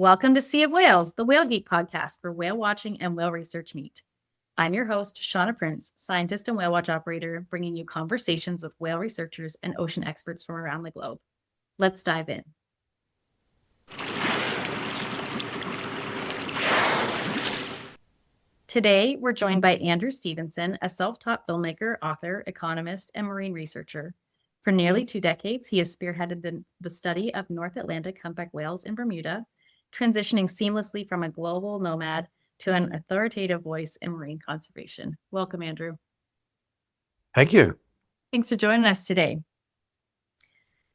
Welcome to Sea of Whales, the Whale Geek podcast where whale watching and whale research meet. I'm your host, Shauna Prince, scientist and whale watch operator, bringing you conversations with whale researchers and ocean experts from around the globe. Let's dive in. Today, we're joined by Andrew Stevenson, a self-taught filmmaker, author, economist, and marine researcher. For nearly 2 decades, he has spearheaded the study of North Atlantic humpback whales in Bermuda, transitioning seamlessly from a global nomad to an authoritative voice in marine conservation. Welcome, Andrew. Thank you. Thanks for joining us today.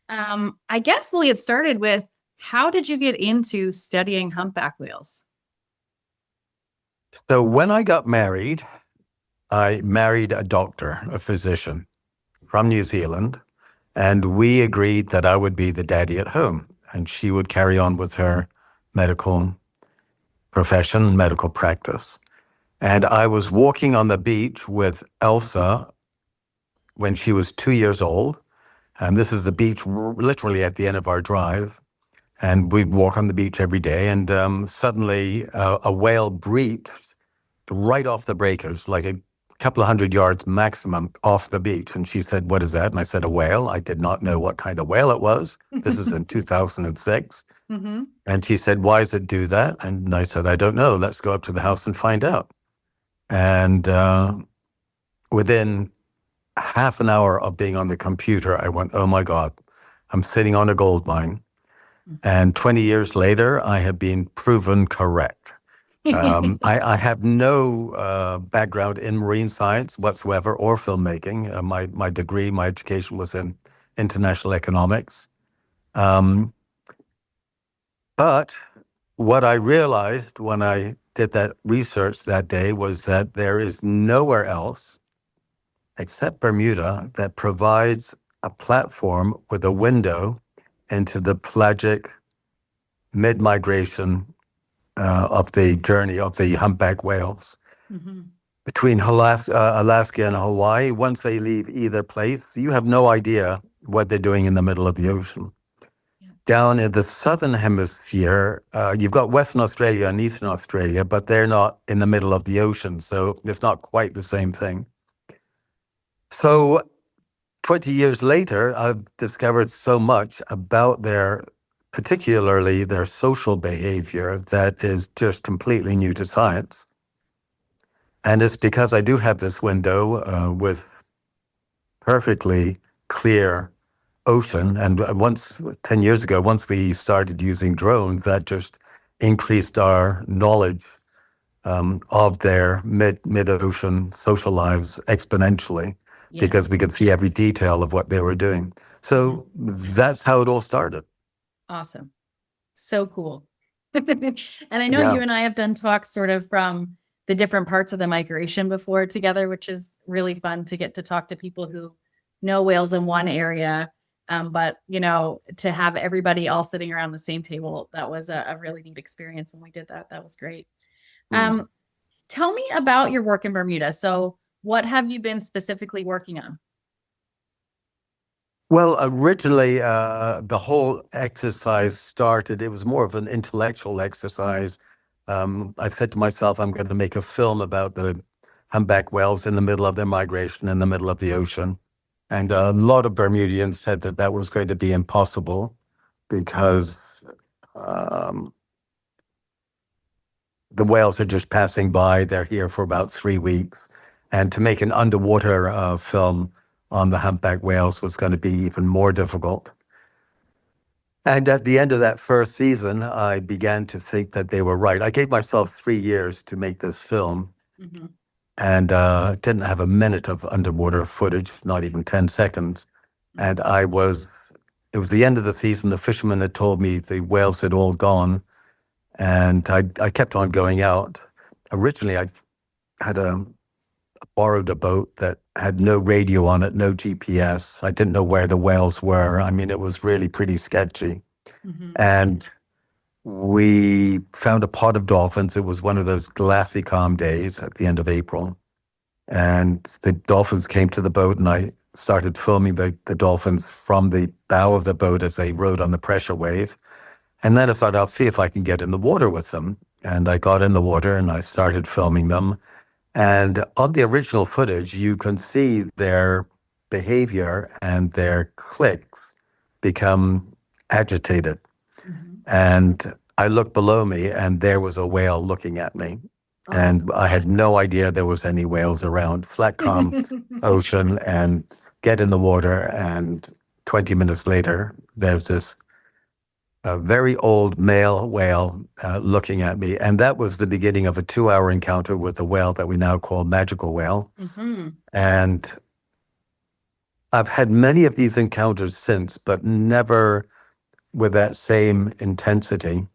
I guess we'll get started with, how did you get into studying humpback whales? So when I got married, I married a doctor, a physician from New Zealand, and we agreed that I would be the daddy at home and she would carry on with her medical profession, medical practice. And I was walking on the beach with Elsa when she was 2 years old. And this is the beach literally at the end of our drive. And we'd walk on the beach every day. And suddenly a whale breached right off the breakers, like a couple of 100 yards maximum off the beach. And she said, "What is that?" And I said, "A whale." I did not know what kind of whale it was. This is in 2006. Mm-hmm. And she said, "Why does it do that?" And I said, "I don't know. Let's go up to the house and find out." And within half an hour of being on the computer, I went, "Oh my God, I'm sitting on a gold mine." And 20 years later, I have been proven correct. I have no background in marine science whatsoever or filmmaking. My degree, my education was in international economics. But what I realized when I did that research that day was that there is nowhere else except Bermuda that provides a platform with a window into the pelagic mid-migration of the journey of the humpback whales. Mm-hmm. Between Alaska and Hawaii. Once they leave either place, you have no idea what they're doing in the middle of the ocean. Yeah. Down in the southern hemisphere, you've got Western Australia and Eastern Australia, but they're not in the middle of the ocean, so it's not quite the same thing. So 20 years later, I've discovered so much about particularly their social behavior, that is just completely new to science. And it's because I do have this window with perfectly clear ocean. And 10 years ago, once we started using drones, that just increased our knowledge of their mid-ocean social lives exponentially, because we could see every detail of what they were doing. So that's how it all started. Awesome. So cool. And I know you and I have done talks sort of from the different parts of the migration before together, which is really fun to get to talk to people who know whales in one area. But, to have everybody all sitting around the same table, that was a really neat experience when we did that. That was great. Tell me about your work in Bermuda. So what have you been specifically working on? Well, originally, the whole exercise started, it was more of an intellectual exercise. I said to myself, I'm going to make a film about the humpback whales in the middle of their migration in the middle of the ocean. And a lot of Bermudians said that that was going to be impossible because the whales are just passing by. They're here for about 3 weeks. And to make an underwater film on the humpback whales was going to be even more difficult. And at the end of that first season, I began to think that they were right. I gave myself 3 years to make this film, and didn't have a minute of underwater footage, not even 10 seconds. And it was the end of the season. The fishermen had told me the whales had all gone, and I kept on going out. Originally, I had borrowed a boat that had no radio on it, no GPS. I didn't know where the whales were. I mean, it was really pretty sketchy. And we found a pod of dolphins. It was one of those glassy, calm days at the end of April. And the dolphins came to the boat, and I started filming the dolphins from the bow of the boat as they rode on the pressure wave. And then I thought, I'll see if I can get in the water with them. And I got in the water and I started filming them. And on the original footage, you can see their behavior and their clicks become agitated. Mhm. And I looked below me and there was a whale looking at me. Oh. And I had no idea there was any whales around. Flat, calm ocean, and get in the water. And 20 minutes later, there's this very old male whale looking at me. And that was the beginning of a 2-hour encounter with a whale that we now call magical whale. Hmm. And I've had many of these encounters since, but never with that same intensity.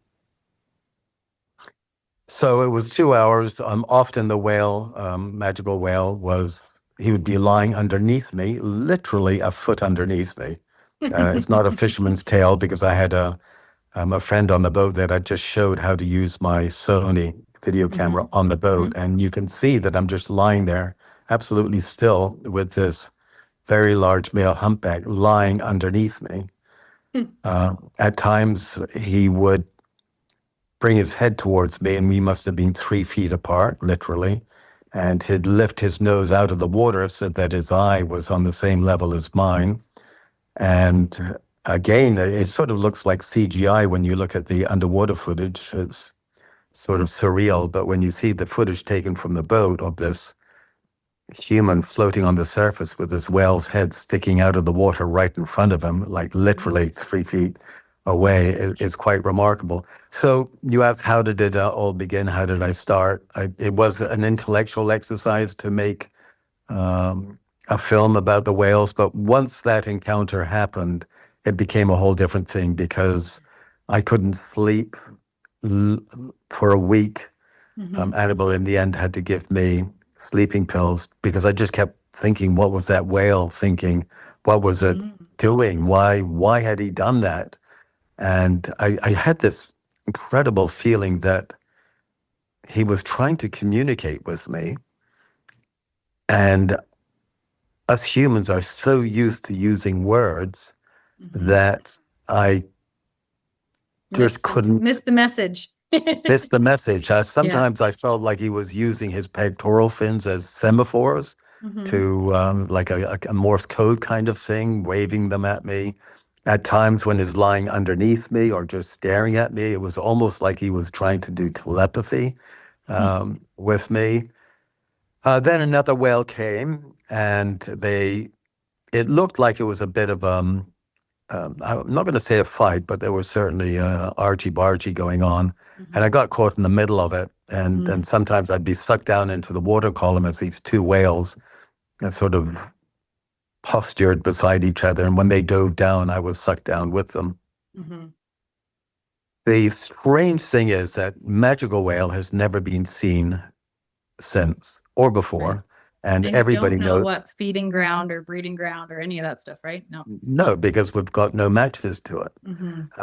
So it was 2 hours. Often the whale, magical whale, he would be lying underneath me, literally a foot underneath me. It's not a fisherman's tale because I had a friend on the boat that I just showed how to use my Sony video camera on the boat. And you can see that I'm just lying there absolutely still with this very large male humpback lying underneath me. At times he would bring his head towards me, and we must have been 3 feet apart, literally. And he'd lift his nose out of the water so that his eye was on the same level as mine. And again, it sort of looks like CGI when you look at the underwater footage. It's sort of surreal. But when you see the footage taken from the boat of this human floating on the surface with this whale's head sticking out of the water right in front of him, like literally 3 feet away, is quite remarkable. So you asked, how did it all begin? How did I start? It was an intellectual exercise to make a film about the whales. But once that encounter happened, it became a whole different thing because I couldn't sleep for a week. Annabelle, in the end, had to give me sleeping pills because I just kept thinking, what was that whale thinking? What was it doing? Why had he done that? And I had this incredible feeling that he was trying to communicate with me. And us humans are so used to using words that I just couldn't miss the message. miss the message. Yeah. Sometimes I felt like he was using his pectoral fins as semaphores to like a Morse code kind of thing, waving them at me. At times when he's lying underneath me or just staring at me, it was almost like he was trying to do telepathy with me. Then another whale came, and it looked like it was a bit of I'm not going to say a fight, but there was certainly argy-bargy going on. And I got caught in the middle of it. And sometimes I'd be sucked down into the water column as these two whales sort of postured beside each other. And when they dove down, I was sucked down with them. The strange thing is that magical whale has never been seen since or before. Right. And And everybody don't know knows. what feeding ground or breeding ground or any of that stuff, right? No. No, because we've got no matches to it.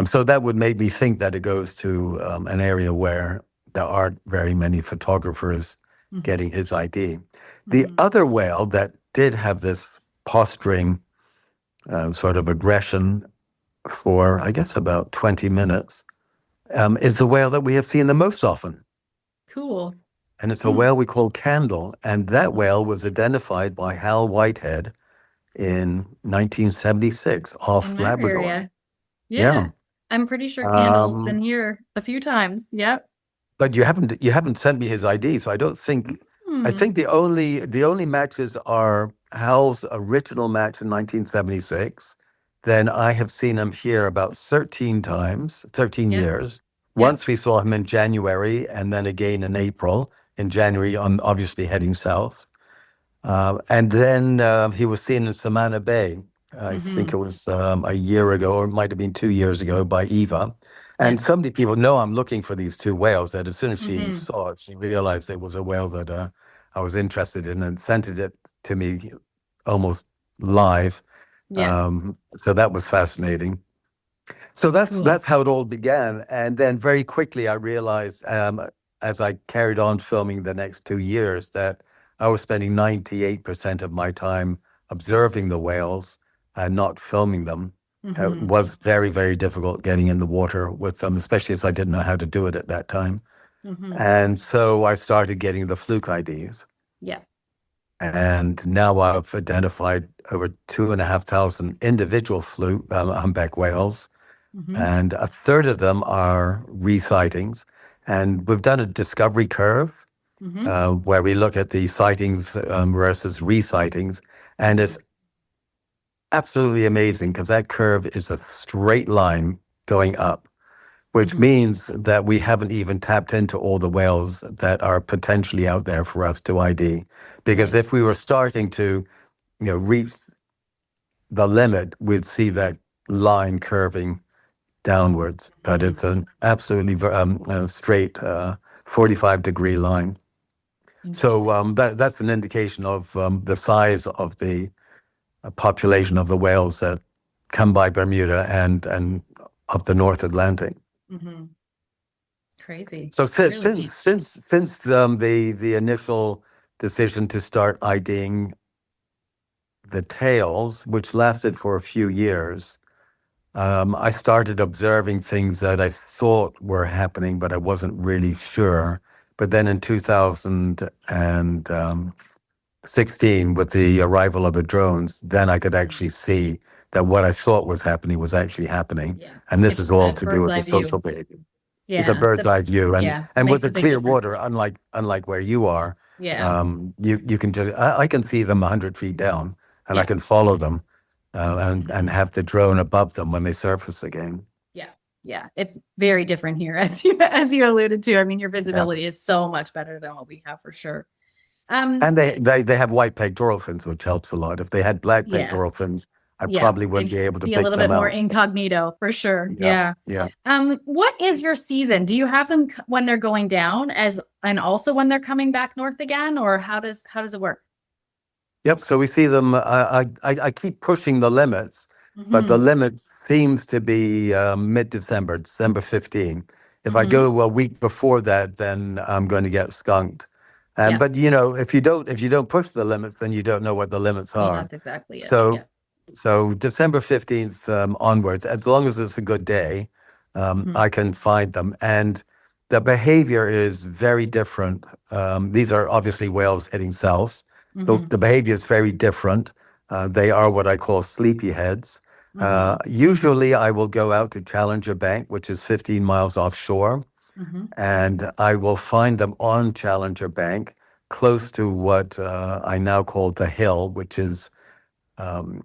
So that would make me think that it goes to an area where there aren't very many photographers getting his ID. The other whale that did have this posturing sort of aggression for, I guess, about 20 minutes is the whale that we have seen the most often. Cool. And it's a whale we call Candle. And that whale was identified by Hal Whitehead in 1976 off In my Labrador. area. Yeah. Yeah. I'm pretty sure Candle's been here a few times. Yep. But you haven't sent me his ID, so I don't think. I think the only matches are Hal's original match in 1976. Then I have seen him here about 13 times, 13 Yep. years. Yep. Once we saw him in January, and then again in April. In January, I'm obviously heading south. And then he was seen in Savannah Bay. I think it was a year ago, or it might have been 2 years ago, by Eva. And so many people know I'm looking for these two whales that as soon as she saw it, she realized it was a whale that I was interested in and sent it to me almost live. Yeah. So that was fascinating. So that's how it all began. And then very quickly I realized as I carried on filming the next 2 years that I was spending 98% of my time observing the whales and not filming them. Mm-hmm. was very, very difficult getting in the water with them, especially as I didn't know how to do it at that time. Mm-hmm. And so I started getting the fluke IDs. Yeah. And now I've identified over 2,500 individual humpback whales, Mm-hmm. and a third of them are resightings. And we've done a discovery curve Mm-hmm. where we look at the sightings versus resightings. And it's absolutely amazing because that curve is a straight line going up, which Mm-hmm. means that we haven't even tapped into all the whales that are potentially out there for us to ID. Because Right. if we were starting to, reach the limit, we'd see that line curving downwards. But Mm-hmm. it's an absolutely straight 45-degree line. So Interesting. that's an indication of the size of the population of the whales that come by Bermuda and of the North Atlantic. Mm-hmm. Crazy. So Really neat. since the initial decision to start IDing the tails, which lasted for a few years, I started observing things that I thought were happening, but I wasn't really sure. But then in 2016, with the arrival of the drones, then I could Mhm. actually see that what I thought was happening was actually happening. Yeah. And this Get is all that to do bird's with eye the social view. behavior. It's a Yeah. bird's That's eye view, yeah. and with Makes a the big clear difference. water, unlike where you are, Yeah. you can just I can see them 100 feet down, and I Yeah. can follow them, and Mhm. have the drone above them when they surface again. Yeah. Yeah. It's very different here, as you alluded to. I mean, your Yeah, visibility is so much better than what we have for sure. and they have white pectoral fins, which helps a lot. If they had black pectoral Yes. fins, I Yeah. probably wouldn't They'd be able to be a pick little bit them more out. incognito for sure. Yeah, Yeah. yeah. What is your season? Do you have them when they're going down and also when they're coming back north again, or how does it work? Yep. So we see them. I keep pushing the limits, but the Mm-hmm. limit seems to be mid-December, December 15. If I Mm-hmm. go a week before that, then I'm going to get skunked. Yeah. But if you don't push the limits, then you don't know what the limits Well, are. that's exactly it. So Yeah. so December 15th onwards, as long as it's a good day, Mm-hmm. I can find them. And the behavior is very different. These are obviously whales heading south. Mm-hmm. The behavior is very different. They are what I call sleepyheads. Mm-hmm. Usually, I will go out to Challenger Bank, which is 15 miles offshore, Mm-hmm. and I will find them on Challenger Bank, close to what I now call the hill, which is um,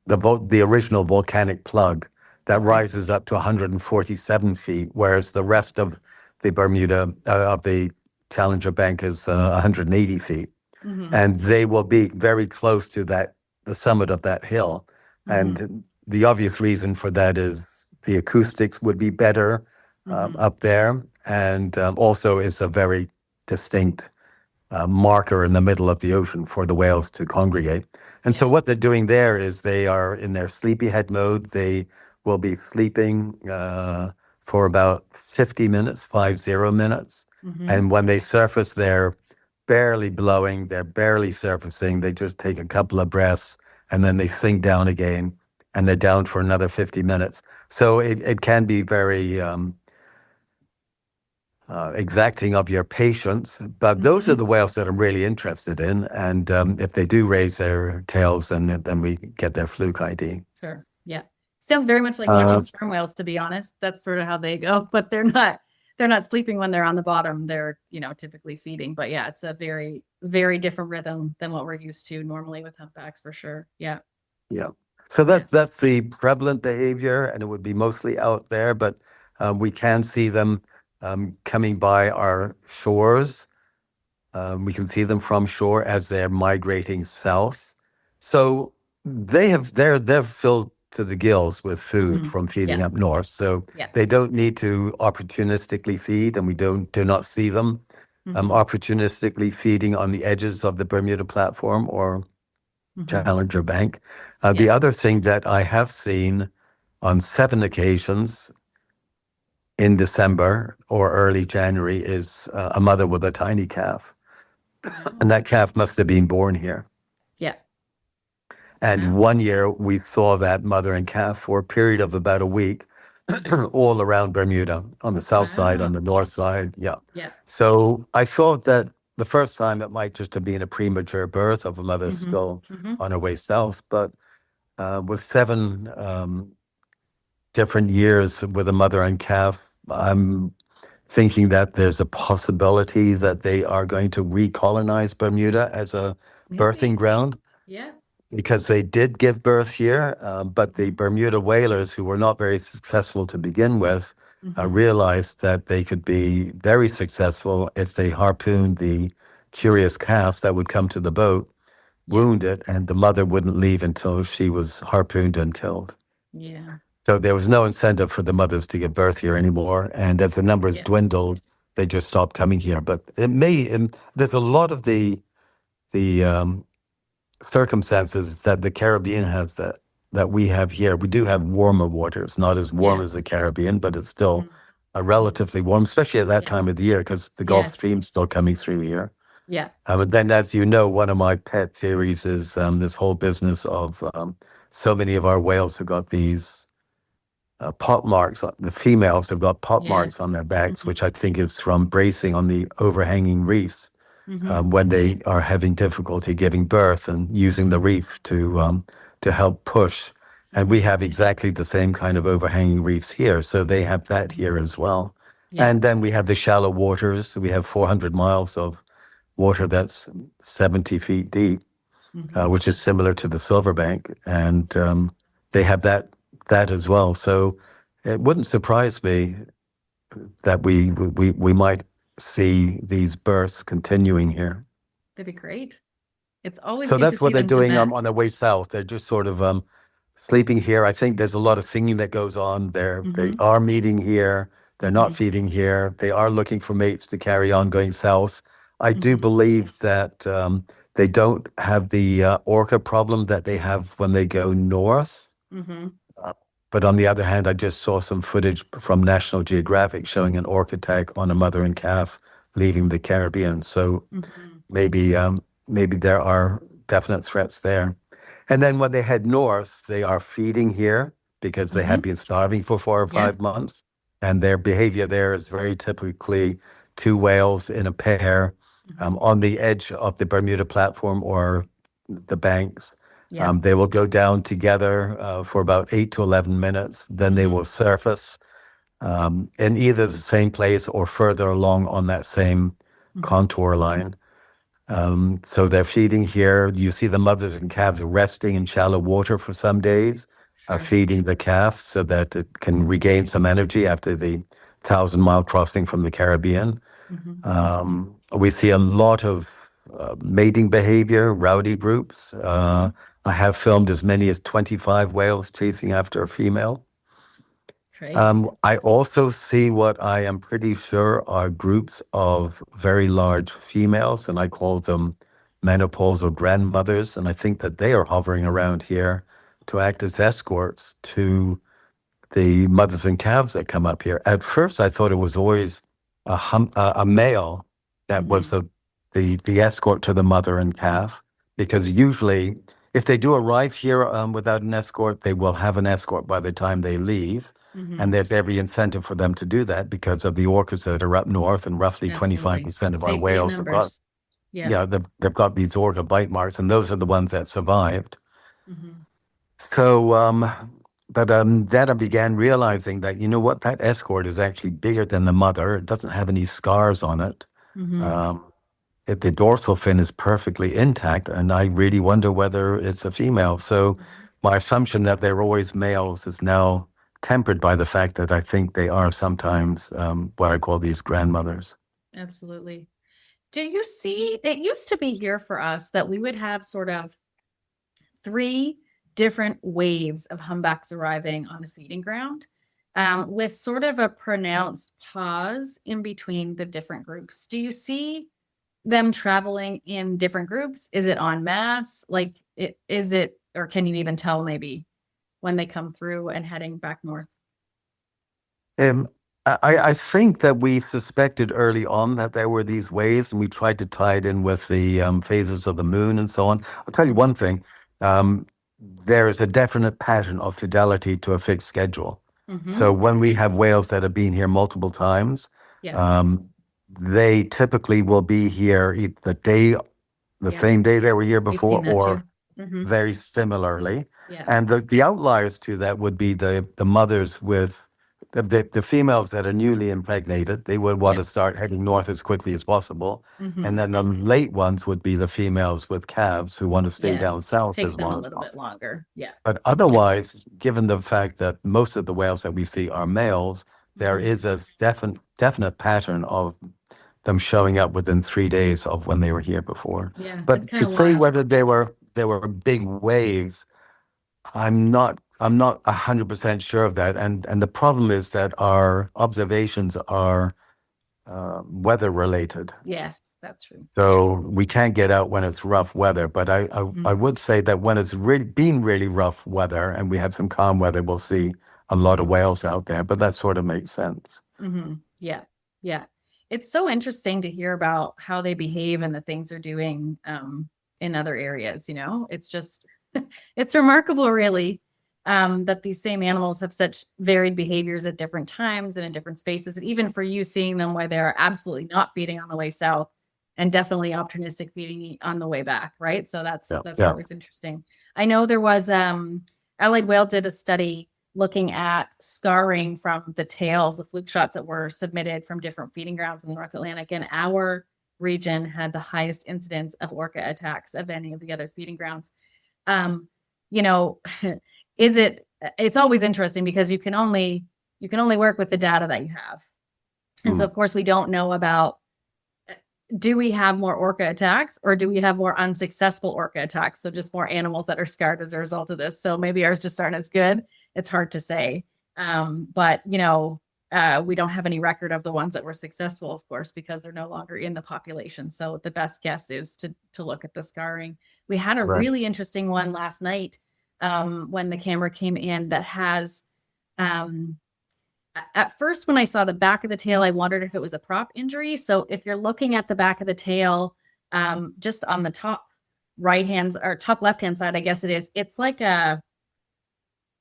the original volcanic plug that Okay. rises up to 147 feet, whereas the rest of the Bermuda of the Challenger Bank is 180 feet, Mm-hmm. and they will be very close to the summit of that hill. Mm-hmm. And the obvious reason for that is the acoustics would be better Mm-hmm. up there, and also it's a very distinct marker in the middle of the ocean for the whales to congregate. And so Yeah. what they're doing there is they are in their sleepyhead mode. They will be sleeping for about 50 minutes, 50 minutes. Mm-hmm. And when they surface, they're barely blowing, they're barely surfacing. They just take a couple of breaths and then they sink down again and they're down for another 50 minutes. So it can be very exacting of your patience. But those are Mm-hmm. the whales that I'm really interested in. And if they do raise their tails, then we get their fluke ID. Sure. Yeah. Sounds very much like watching Uh, sperm whales, to be honest. That's sort of how they go, but they're not sleeping when they're on the bottom. They're, typically feeding. But yeah, it's a very, very different rhythm than what we're used to normally with humpbacks for sure. Yeah. yeah. So Yeah. that's the prevalent behavior, and it would be mostly out there, but we can see them coming by our shores. We can see them from shore as they're migrating south. So they're filled to the gills with food Hmm. from feeding Yeah. up north. So Yeah. they don't need to opportunistically feed, and we do not see them Hmm. opportunistically feeding on the edges of the Bermuda platform or Hmm. Challenger Bank. The Yeah. other thing that I have seen on 7 occasions in December or early January is a mother with a tiny calf. And Oh. that calf must have been born here. Yeah. And Wow. one year we saw that mother and calf for a period of about a week all around Bermuda, on the south side, on Wow. the north side. Yeah. Yeah. So I thought that the first time it might just have been a premature birth of a mother Mm-hmm. still Mm-hmm. on her way south. But with seven different years with a mother and calf, I'm thinking that there's a possibility that they are going to recolonize Bermuda as a birthing Maybe. ground, Yeah. because they did give birth here, but the Mm-hmm. Bermuda whalers, who were not very successful to begin with, Mm-hmm. realized that they could be very successful if they harpooned the curious calf that would come to the boat, Yeah. wound it, and the mother wouldn't leave until she was harpooned and killed. Yeah. So there was no incentive for the mothers to give birth here anymore. And as the numbers Yeah. dwindled, they just stopped coming here. But it may, and there's a lot of the circumstances that the Caribbean has that we have here. We do have warmer waters, not as warm Yeah. as the Caribbean, but it's still Mm-hmm. a Mm-hmm. relatively warm, especially at that Yeah. time of the year, because the Gulf Yes. Stream's still coming through here. Yeah. And then, as you know, one of my pet theories is this whole business of so many of our whales have got these pot marks. The females have got pot Yeah. marks on their backs, Mm-hmm. which I think is from bracing on the overhanging reefs Mm-hmm. when they are having difficulty giving birth and using the reef to help push. And Mm-hmm. we have exactly the same kind of overhanging reefs here, so they have that Mm-hmm. here as well. Yeah. And then we have the shallow waters. We have 400 miles of water that's 70 feet deep, Mm-hmm. which is similar to the Silverbank, and they have that as well. So it wouldn't surprise me that we might see these births continuing here. That'd be great. It's always So good to that's see what they're them come doing back. on their way south. They're just sort of sleeping here. I think there's a lot of singing that goes on. They Mm-hmm. are meeting here. They're not Mm-hmm. feeding here. They are looking for mates to carry on going south. I do Mm-hmm. believe that they don't have the orca problem that they have when they go north. Mm-hmm. Uh, But on the other hand, I just saw some footage from National Geographic showing an orca attack on a mother and calf leaving the Caribbean. So Mm-hmm. maybe there are definite threats there. And then when they head north, they are feeding here because they Mm-hmm. had been starving for four or Yeah. 5 months. And their behavior there is very typically two whales in a pair Mm-hmm. on the edge of the Bermuda platform or the banks. Yeah. They will go down together for about 8 to 11 minutes. Then they Mm-hmm. will surface in either the same place or further along on that same Mm-hmm. contour line. So they're feeding here. You see the mothers and calves resting in shallow water for some days, Sure. feeding the calf so that it can regain some energy after the 1,000-mile crossing from the Caribbean. Mm-hmm. We see a lot of mating behavior, rowdy groups. Mm-hmm. I have filmed as many as 25 whales chasing after a female. Great. I also see what I am pretty sure are groups of very large females, and I call them menopausal grandmothers. And I think that they are hovering around here to act as escorts to the mothers and calves that come up here. At first, I thought it was always a male that Mm-hmm. was the escort to the mother and calf, because usually, if they do arrive here without an escort, they will have an escort by the time they leave. Mm-hmm. And there's every incentive for them to do that because of the orcas that are up north, and roughly Absolutely. 25% of our Safety in whales have got, numbers. Yeah. yeah, they've got these orca bite marks, and those are the ones that survived. Mm-hmm. So, but then I began realizing that, you know what, that escort is actually bigger than the mother. It doesn't have any scars on it. Mm-hmm. The dorsal fin is perfectly intact, and I really wonder whether it's a female. So Mm-hmm. my assumption that they're always males is now tempered by the fact that I think they are sometimes what I call these grandmothers. Absolutely. Do you see, it used to be here for us that we would have sort of three different waves of humpbacks arriving on a feeding ground, with sort of a pronounced pause in between the different groups. Do you see them traveling in different groups? Is it en masse? Like, is it, or can you even tell maybe when they come through and heading back north? Um, I think that we suspected early on that there were these waves, and we tried to tie it in with the phases of the moon and so on. I'll tell you one thing. there is a definite pattern of fidelity to a fixed schedule. Mm-hmm. So when we have whales that have been here multiple times, Yeah. they typically will be here the Yeah. same day they were here We've before, seen that or too. Mm-hmm. very similarly. Yeah. And the outliers to that would be the mothers with the females that are newly impregnated. They would want to Yes. start heading north as quickly as possible. Mm-hmm. And then the late ones would be the females with calves who want to stay Yes. down south Takes as them a long as little bit possible. longer. Yeah. But otherwise, given the fact that most of the whales that we see are males, there Mhm. is a definite pattern of them showing up within 3 days of when they were here before. Yeah. It's But kind to of say wild. whether they were big waves, I'm not 100% sure of that. And the problem is that our observations are weather related. Yes, that's true. So we can't get out when it's rough weather. But I Mhm. would say that when it's really been really rough weather and we have some calm weather, we'll see a lot of whales out there. But that sort of makes sense. Mm-hmm. Yeah. Yeah. It's so interesting to hear about how they behave and the things they're doing in other areas, you know? It's just it's remarkable really that these same animals have such varied behaviors at different times and in different spaces. And even for you seeing them where they're absolutely not feeding on the way south and definitely opportunistic feeding on the way back, right? So that's Yeah. always interesting. I know there was Allied Whale did a study looking at scarring from the tails, the fluke shots that were submitted from different feeding grounds in the North Atlantic. And our region had the highest incidence of orca attacks of any of the other feeding grounds. You know, it's always interesting because you can only work with the data that you have. And so of course we don't know about, do we have more orca attacks or do we have more unsuccessful orca attacks? So just more animals that are scarred as a result of this. So maybe ours just aren't as good. It's hard to say. But you know, we don't have any record of the ones that were successful, of course, because they're no longer in the population. So the best guess is to look at the scarring. We had a really interesting one last night when the camera came in that has, at first when I saw the back of the tail, I wondered if it was a prop injury. So if you're looking at the back of the tail, just on the top right hand or top left hand side, I guess it is, it's like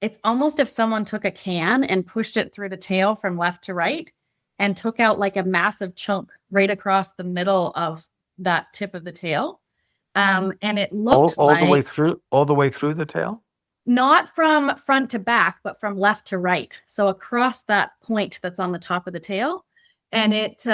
it's almost if someone took a can and pushed it through the tail from left to right and took out like a massive chunk right across the middle of that tip of the tail. And it looked all like the way through the tail? Not from front to back, but from left to right. So across that point that's on the top of the tail. And it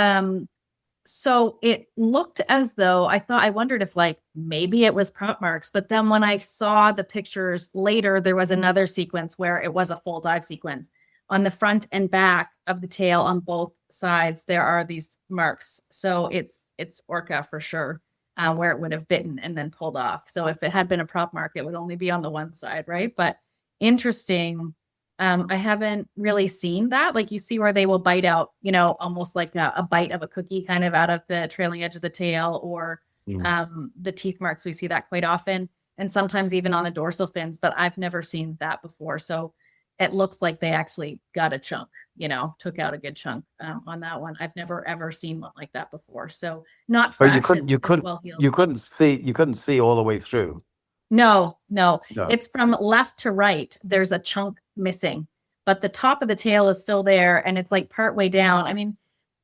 so it looked as though I wondered if like maybe it was prop marks, but then when I saw the pictures later, there was another sequence where it was a full dive sequence. On the front and back of the tail on both sides, there are these marks. So it's orca for sure, where it would have bitten and then pulled off. So if it had been a prop mark, it would only be on the one side, right? But interesting. I haven't really seen that. Like you see where they will bite out, you know, almost like a bite of a cookie kind of out of the trailing edge of the tail, or the teeth marks. We see that quite often. And sometimes even on the dorsal fins, but I've never seen that before. So it looks like they actually got a chunk, you know, took out a good chunk on that one. I've never ever seen one like that before. So not fresh. But you couldn't see all the way through. No. No. It's from left to right. There's a chunk missing, but the top of the tail is still there and it's like part way down. I mean,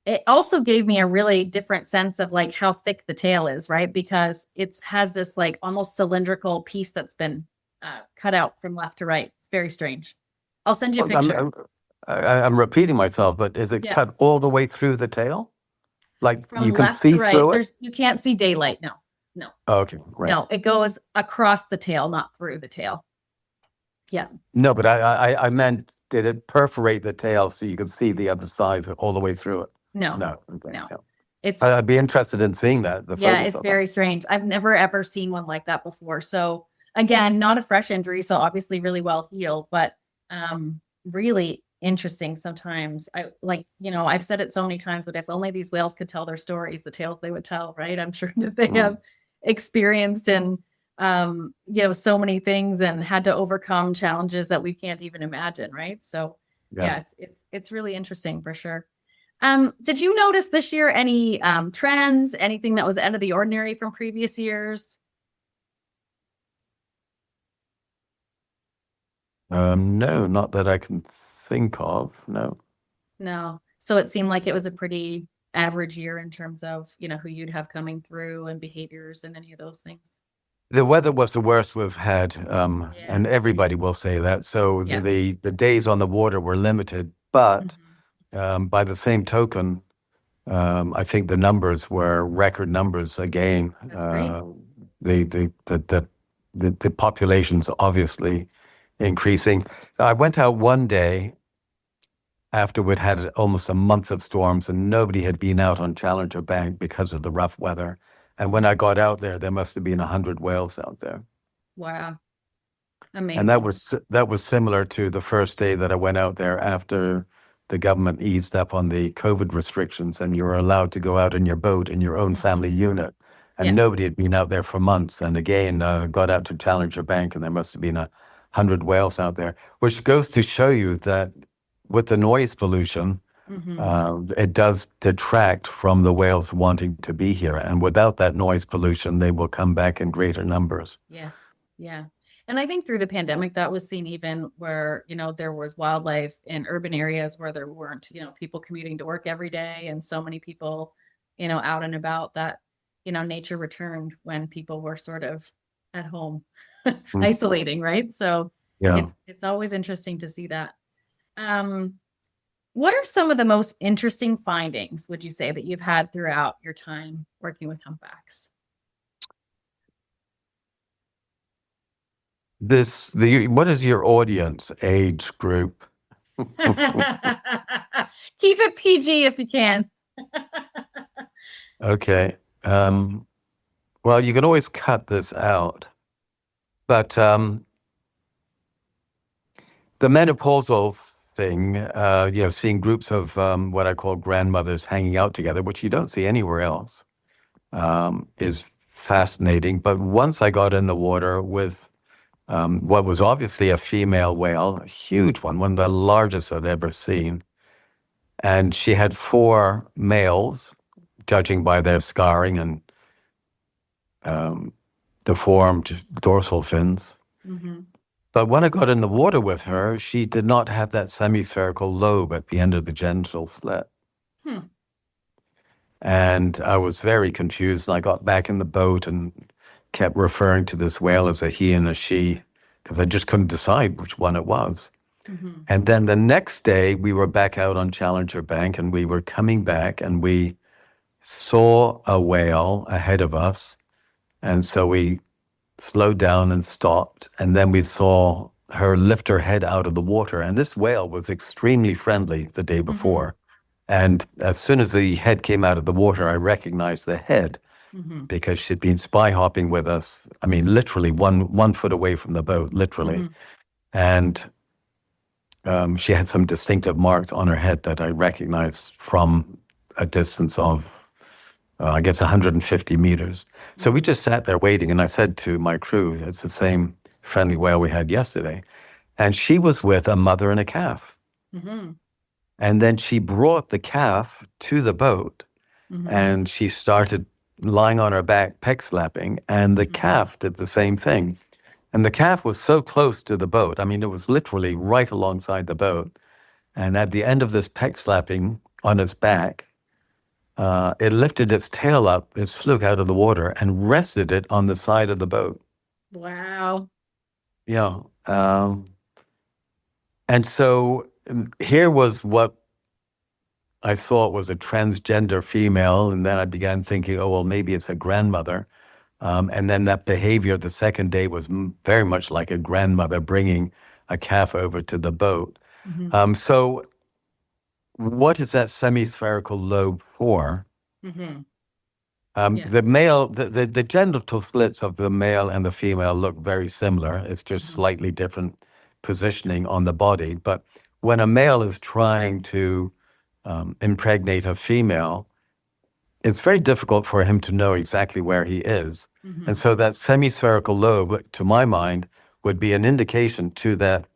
it also gave me a really different sense of like how thick the tail is, right? Because it has this like almost cylindrical piece that's been cut out from left to right. It's very strange. I'll send you a picture. I'm repeating myself, but is it cut all the way through the tail? Like from you can left see to right, through it? you can't see daylight. No. Oh, okay, right. No, it goes across the tail, not through the tail. Yeah. No, but I meant, did it perforate the tail so you could see the other side all the way through it? No. Okay, No. yeah. It's I'd be interested in seeing that. it's very strange. I've never ever seen one like that before. So again, not a fresh injury, so obviously really well healed, but really interesting sometimes. I like, you know, I've said it so many times, but if only these whales could tell their stories, the tales they would tell, right? I'm sure that they have experienced and you know, so many things and had to overcome challenges that we can't even imagine, right? So it's really interesting for sure. Did you notice this year any trends, anything that was out of the ordinary from previous years? No, not that I can think of. No. No. So it seemed like it was a pretty average year in terms of, who you'd have coming through and behaviors and any of those things. The weather was the worst we've had, Yeah. and everybody will say that. So Yeah. the days on the water were limited, but Mhm. by the same token, I think the numbers were record numbers again. That's great. The population's obviously increasing. I went out one day after we'd had almost a month of storms and nobody had been out on Challenger Bank because of the rough weather. And when I got out there must have been 100 whales out there. Wow. And Amazing. that was similar to the first day that I went out there after the government eased up on the COVID restrictions and you were allowed to go out in your boat in your own family unit. And Yeah. nobody had been out there for months. And again, got out to Challenger Bank and there must have been 100 whales out there, which goes to show you that with the noise pollution, it does detract from the whales wanting to be here. And without that noise pollution, they will come back in greater numbers. Yes. Yeah. And I think through the pandemic, that was seen even where, there was wildlife in urban areas where there weren't, people commuting to work every day and so many people, out and about that, nature returned when people were sort of at home Mm. isolating, right? So Yeah. it's always interesting to see that. What are some of the most interesting findings, would you say, that you've had throughout your time working with humpbacks? What is your audience age group? Keep it PG if you can. Okay. Well, you can always cut this out, but the menopausal thing, seeing groups of what I call grandmothers hanging out together, which you don't see anywhere else, is fascinating. But once I got in the water with what was obviously a female whale, a huge one of the largest I'd ever seen, and she had 4 males, judging by their scarring and deformed dorsal fins. Mm-hmm. But when I got in the water with her, she did not have that semispherical lobe at the end of the genital slit. And I was very confused. And I got back in the boat and kept referring to this whale as a he and a she, because I just couldn't decide which one it was. Mm-hmm. And then the next day, we were back out on Challenger Bank and we were coming back and we saw a whale ahead of us. And so we slowed down and stopped. And then we saw her lift her head out of the water. And this whale was extremely friendly the day before. And as soon as the head came out of the water, I recognized the head because she'd been spy hopping with us. I mean, literally one foot away from the boat, literally. And she had some distinctive marks on her head that I recognized from a distance of, I guess, 150 meters. So we just sat there waiting. And I said to my crew, it's the same friendly whale we had yesterday. And she was with a mother and a calf. And then she brought the calf to the boat and she started lying on her back, peck slapping. And the calf did the same thing. And the calf was so close to the boat. I mean, it was literally right alongside the boat. And at the end of this peck slapping on its back, it lifted its tail up, its fluke out of the water, and rested it on the side of the boat. Wow. Yeah. And so here was what I thought was a transgender female. And then I began thinking, oh, well, maybe it's a grandmother. And then that behavior the second day was very much like a grandmother bringing a calf over to the boat. So what is that semispherical lobe for? The male, the genital slits of the male and the female look very similar. It's just slightly different positioning on the body. But when a male is trying to impregnate a female, it's very difficult for him to know exactly where he is. And so that semispherical lobe, to my mind, would be an indication to that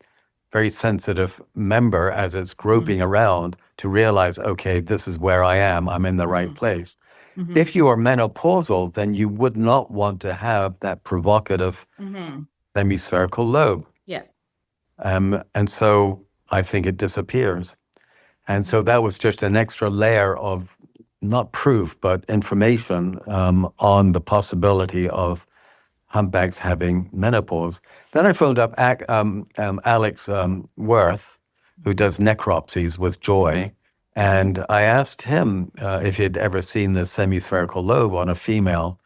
very sensitive member as it's groping around to realize, okay, this is where I am. I'm in the right place. If you are menopausal, then you would not want to have that provocative semispherical lobe. Yeah. And so I think it disappears. And so that was just an extra layer of not proof, but information on the possibility of humpbacks having menopause. Then I phoned up Alex Worth, who does necropsies with Joy, and I asked him if he'd ever seen this semispherical lobe on a female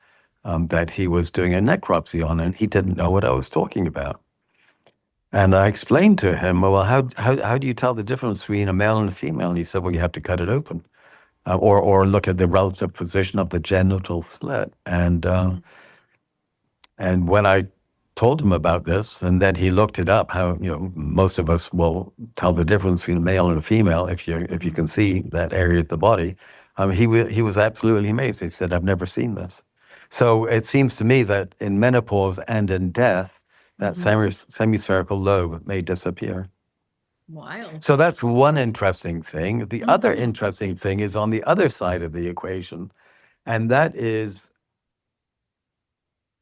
that he was doing a necropsy on, and he didn't know what I was talking about. And I explained to him, well, how do you tell the difference between a male and a female? And he said, well, you have to cut it open, or look at the relative position of the genital slit. And when I told him about this, and then he looked it up, how most of us will tell the difference between a male and a female if you can see that area of the body. He was absolutely amazed. He said, "I've never seen this." So it seems to me that in menopause and in death, that semispherical lobe may disappear. Wild. So that's one interesting thing. The other interesting thing is on the other side of the equation, and that is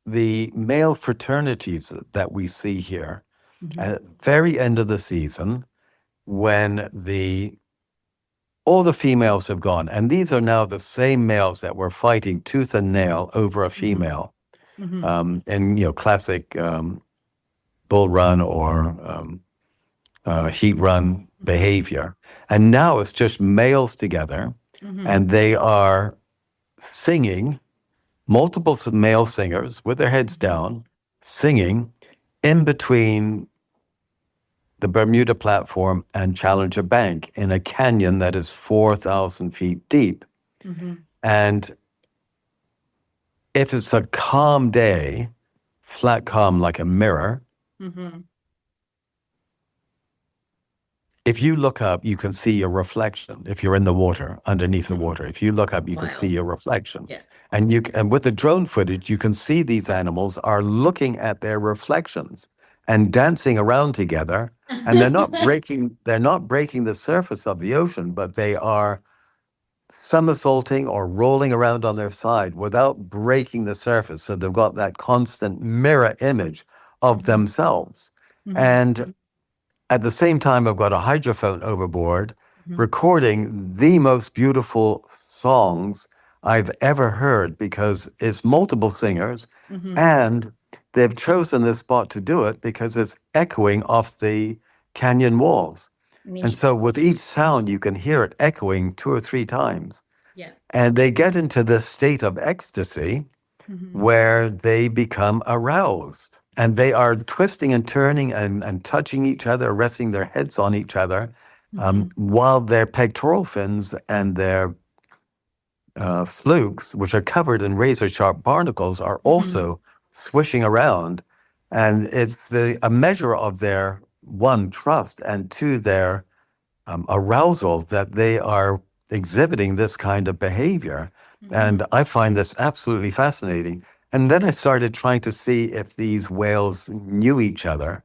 the male fraternities that we see here at the very end of the season, when all the females have gone, and these are now the same males that were fighting tooth and nail over a female in classic bull run or heat run behavior. And now it's just males together, and they are singing, multiple male singers with their heads down, singing in between the Bermuda platform and Challenger Bank in a canyon that is 4,000 feet deep. And if it's a calm day, flat calm like a mirror, if you look up, you can see your reflection. If you're in the water, underneath the water, if you look up, you can see your reflection. Yeah. And with the drone footage, you can see these animals are looking at their reflections and dancing around together. And they're not breaking the surface of the ocean, but they are somersaulting or rolling around on their side without breaking the surface. So they've got that constant mirror image of themselves. And at the same time, I've got a hydrophone overboard recording the most beautiful songs I've ever heard, because it's multiple singers, and they've chosen this spot to do it because it's echoing off the canyon walls. And so with each sound, you can hear it echoing 2 or 3 times. Yeah. And they get into this state of ecstasy where they become aroused. And they are twisting and turning and touching each other, resting their heads on each other, while their pectoral fins and their flukes, which are covered in razor-sharp barnacles, are also swishing around. And it's a measure of their, 1, trust, and 2, their arousal that they are exhibiting this kind of behavior. And I find this absolutely fascinating. And then I started trying to see if these whales knew each other,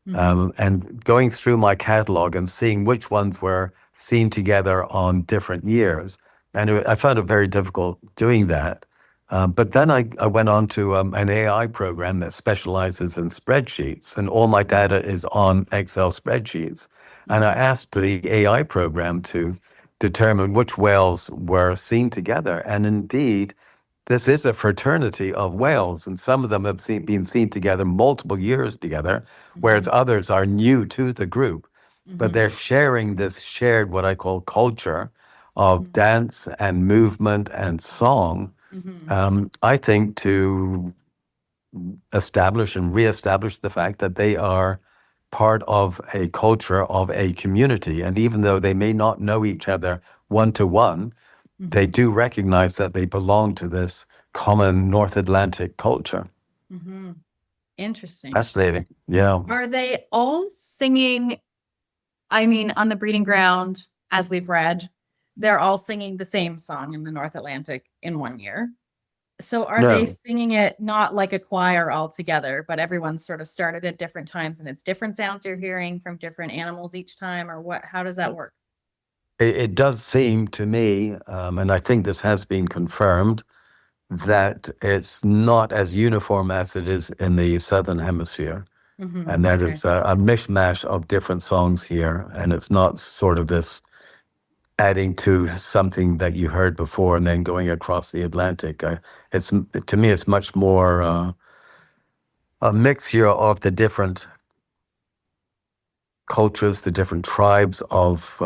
and going through my catalog and seeing which ones were seen together on different years. And I found it very difficult doing that. But then I went on to an AI program that specializes in spreadsheets, and all my data is on Excel spreadsheets. And I asked the AI program to determine which whales were seen together. And indeed, this is a fraternity of whales, and some of them have been seen together multiple years together, whereas others are new to the group. But they're sharing this shared, what I call, culture of dance and movement and song, I think, to establish and reestablish the fact that they are part of a culture, of a community. And even though they may not know each other one-to-one, they do recognize that they belong to this common North Atlantic culture. Interesting. Fascinating. Yeah. Are they all singing? I mean, on the breeding ground, as we've read, they're all singing the same song in the North Atlantic in one year. So are they singing it not like a choir all together, but everyone's sort of started at different times and it's different sounds you're hearing from different animals each time, or what? How does that work? It does seem to me, and I think this has been confirmed, that it's not as uniform as it is in the Southern Hemisphere. And that Okay. is a mishmash of different songs here. And it's not sort of this adding to something that you heard before and then going across the Atlantic. It's to me, it's much more a mixture of the different cultures, the different tribes of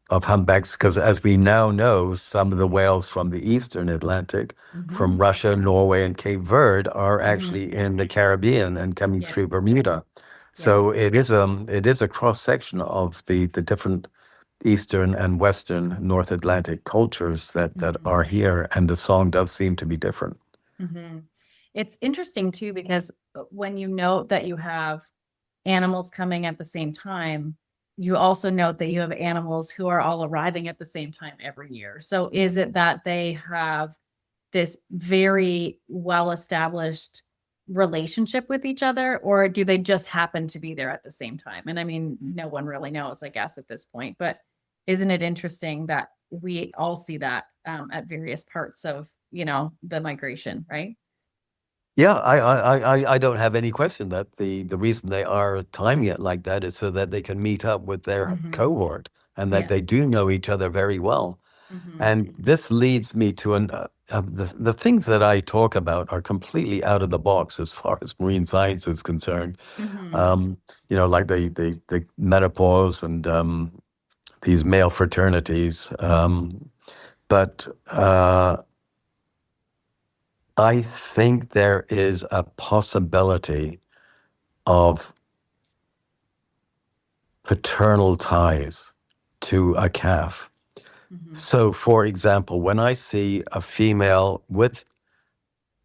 humpbacks. Because as we now know, some of the whales from the Eastern Atlantic, from Russia, Norway, and Cape Verde, are actually in the Caribbean and coming Yeah. through Bermuda. Yeah. So it is a cross section of the different Eastern and Western North Atlantic cultures that are here, and the song does seem to be different. It's interesting too, because when you note that you have animals coming at the same time, you also note that you have animals who are all arriving at the same time every year. So is it that they have this very well established relationship with each other, or do they just happen to be there at the same time? And I mean, no one really knows, I guess, at this point, but isn't it interesting that we all see that at various parts of, the migration, right? Yeah, I don't have any question that the reason they are timing it like that is so that they can meet up with their cohort and that Yeah. they do know each other very well. And this leads me to the things that I talk about are completely out of the box as far as marine science is concerned. Like the menopause and these male fraternities. But I think there is a possibility of paternal ties to a calf. So, for example, when I see a female with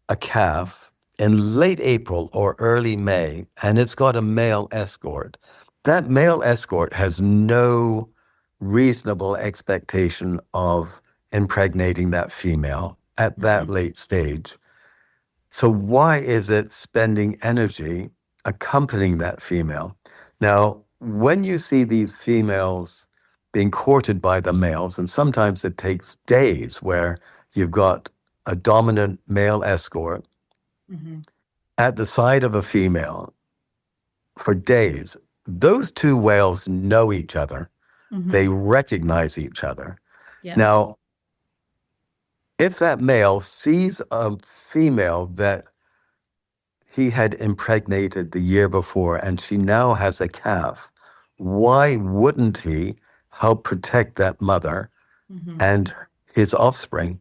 a calf in late April or early May, and it's got a male escort, that male escort has no reasonable expectation of impregnating that female at that late stage. So why is it spending energy accompanying that female? Now, when you see these females being courted by the males, and sometimes it takes days where you've got a dominant male escort at the side of a female for days, those two whales know each other. They recognize each other. Yeah. Now, if that male sees a female that he had impregnated the year before and she now has a calf, why wouldn't he help protect that mother and his offspring?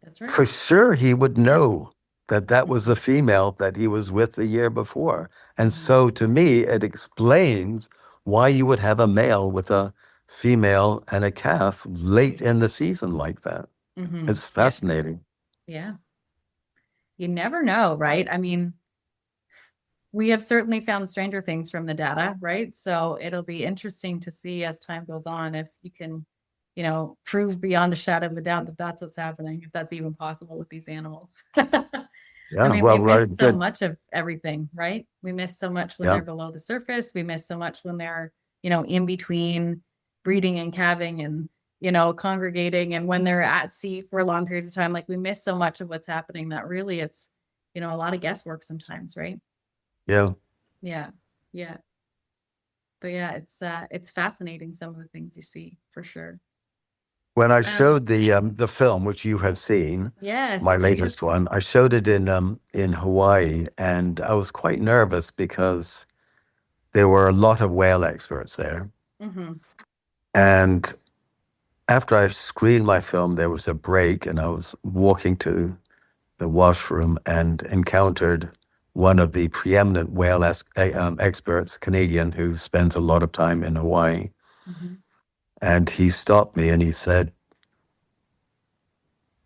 That's right. For sure, he would know that that was the female that he was with the year before. And so to me, it explains why you would have a male with a female and a calf late in the season like that. It's fascinating. Yeah. You never know, right? I mean, we have certainly found stranger things from the data, right? So it'll be interesting to see as time goes on if you can, prove beyond a shadow of a doubt that that's what's happening, if that's even possible with these animals. I Yeah, mean, we well, miss right, so good. much of everything, right? We miss so much when Yeah. they're below the surface. We miss so much when they're, in between breeding and calving and, congregating, and when they're at sea for long periods of time. Like, we miss so much of what's happening that really it's, a lot of guesswork sometimes, right? Yeah. Yeah. Yeah. But yeah, it's fascinating, some of the things you see for sure. When I Um, showed the film, which you have seen, yes, my it's latest beautiful. one, I showed it in Hawaii, and I was quite nervous because there were a lot of whale experts there. And after I screened my film, there was a break, and I was walking to the washroom and encountered one of the preeminent whale experts, Canadian, who spends a lot of time in Hawaii. And he stopped me and he said,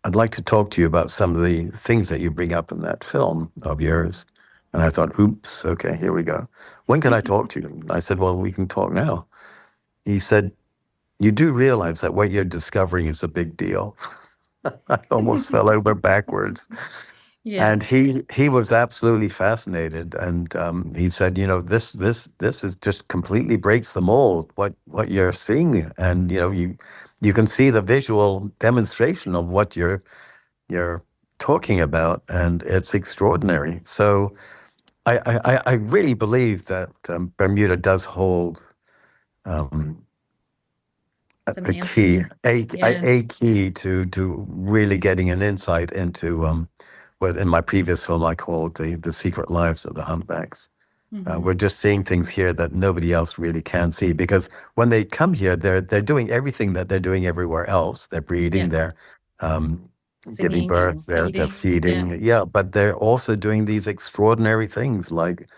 I'd like to talk to you about some of the things that you bring up in that film of yours. And I thought, oops, okay, here we go. When can I talk to you? I said, well, we can talk now. He said, you do realize that what you're discovering is a big deal. I almost fell over backwards. Yeah. And he was absolutely fascinated, and he said, this is just completely breaks the mold. What you're seeing, and you can see the visual demonstration of what you're talking about, and it's extraordinary. So I really believe that Bermuda does hold um, Some a key, answers. Yeah. a key to really getting an insight into what in my previous film I called the secret lives of the humpbacks. We're Hmm. just seeing things here that nobody else really can see because when they come here, they're doing everything that they're doing everywhere else. They're breeding, Yeah. they're um, giving Singing birth, and they're feeding. Yeah. feeding, yeah, but they're also doing these extraordinary things like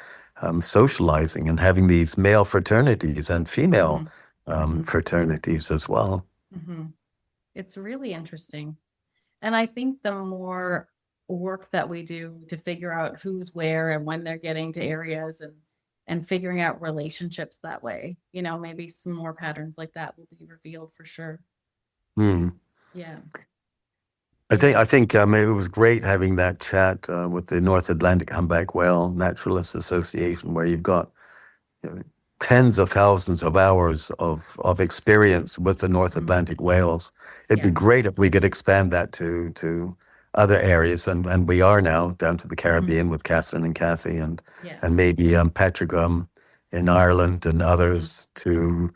socializing and having these male fraternities and female Hmm. fraternities as well. Hmm. It's really interesting. And I think the more work that we do to figure out who's where and when they're getting to areas and figuring out relationships that way, maybe some more patterns like that will be revealed for sure. Hmm. Yeah. I Yeah. think it was great having that chat with the North Atlantic Humpback Whale Naturalists Association, where you've got you know, tens of thousands of hours of experience with the North Hmm. Atlantic whales. It'd be Yeah. great if we could expand that to other areas, and we are now down to the Hmm. Caribbean with Catherine and Kathy, Yeah. and maybe Patrick in Ireland and Hmm. others to